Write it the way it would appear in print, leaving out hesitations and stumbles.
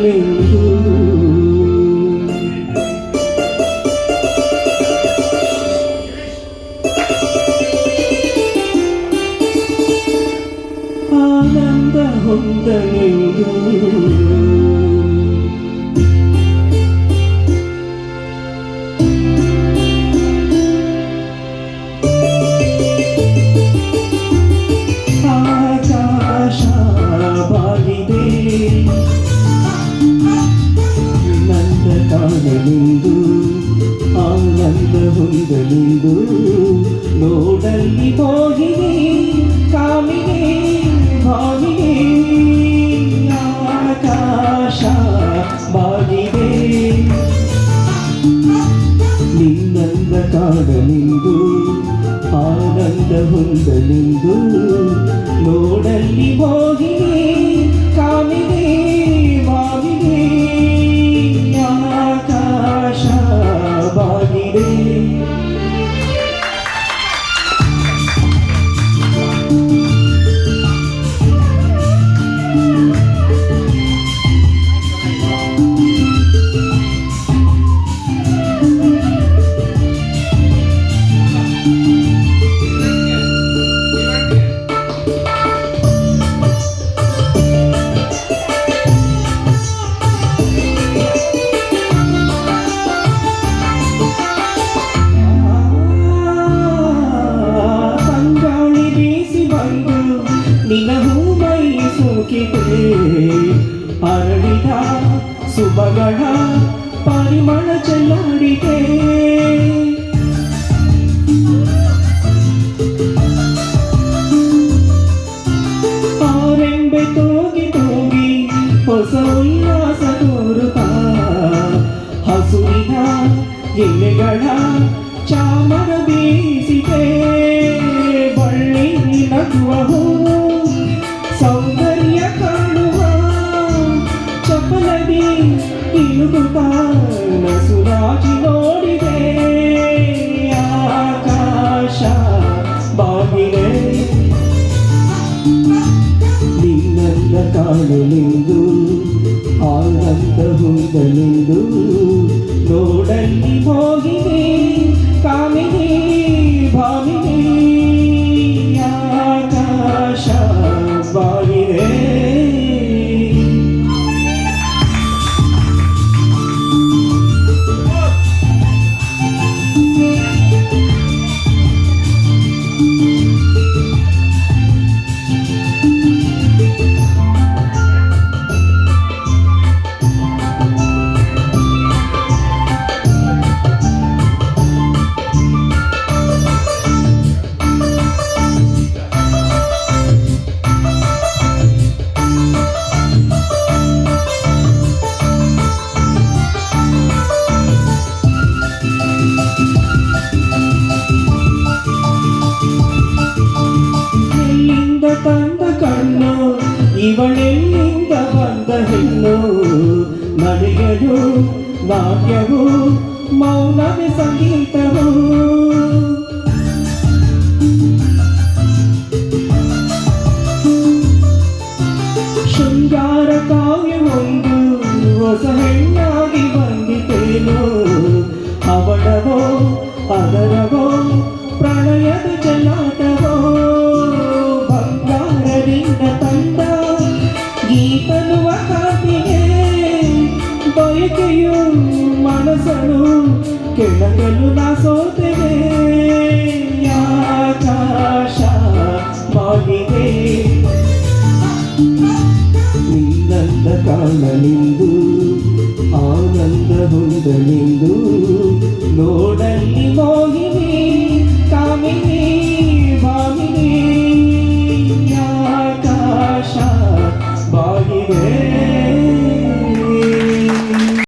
ಕಾಣಲೆಂದು ಆನಂದ ಹೊಂದಲೆಂದು ಕಾಣಲೆಂದು ಆನಂದ ಹೊಂದಲೆಂದು ನೋಡಲ್ಲಿ ಮೋಹಿನಿ ಕಾಮಿನಿ ಭಾಮಿನಿ ಆಕಾಶ ಬಾಗಿದೆ ನಿನ್ನಂದ ಕಾಣಲೆಂದು ಆನಂದ ಹೊಂದಲೆಂದು ನೋಡಲ್ಲಿ ಮೋಹಿನಿ ಕಾಮಿನಿ ಭಾಮಿನಿ ಬಾಗಿದೆ ಅರಳಿದ ಸುಬಗಳ ಪರಿಮಳ ಚೆಲ್ಲಾಡಿದೆ ಆರೆಂಬೆ ತೋಗಿ ತೋಗಿ ಹೊಸ ಉಲ್ಲಾಸ ತೋರುತ್ತಾ ಹಸುವಿನ ಎಲೆಗಳ ಚಾಮರ ಬೀಸಿದೆ ಬಳ್ಳಿ ನಗುವ ಸೌಂದರ್ಯ ಕಾಣುವ ಚಪಲದಿ ಇಳುಗುತ್ತಾ ನಸುರಾಜಿ ನೋಡಿದೆ ಆಕಾಶ ಬಾಗಿದೆ ನಿನ್ನನ್ನ ಕಾಣಲೆಂದು ಆನಂದ ಹೊಂದಲೆಂದು ನೋಡಲ್ಲಿ ಮೋಹಿನಿ ಕಾಮಿನಿ ಭಾಮಿನಿ ಆಕಾಶ ಬಾಗಿದೆ ತಂದ ಕಣ್ಣು ಇವಳೆಲ್ಲಿಂದ ಬಂದ ಹೆಣ್ಣು ನಡೆಯಲು ನಾಟ್ಯವು ಮೌನವೇ ಸಂಗೀತವು ಶೃಂಗಾರ ಕಾವ್ಯವೊಂದು ಹೊಸ ಹೆಣ್ಣಾಗಿ ಬಂದಿತೇನು ಅವಳವೋ ಅದರವೋ ಪ್ರಣಯದ ಚೆಲ್ಲಾಟವೋ ತಂದ ಗೀತನುವ ಕಾತಿಗೆ ಬಯಕೆಯು ಮನಸ್ಸನು ಕೆಳಗಲು ನಾ ಸೋತೆವೆ ಆಕಾಶ ಬಾಗಿದೆ ನಿನ್ನನ್ನ ಕಾಣಲೆಂದು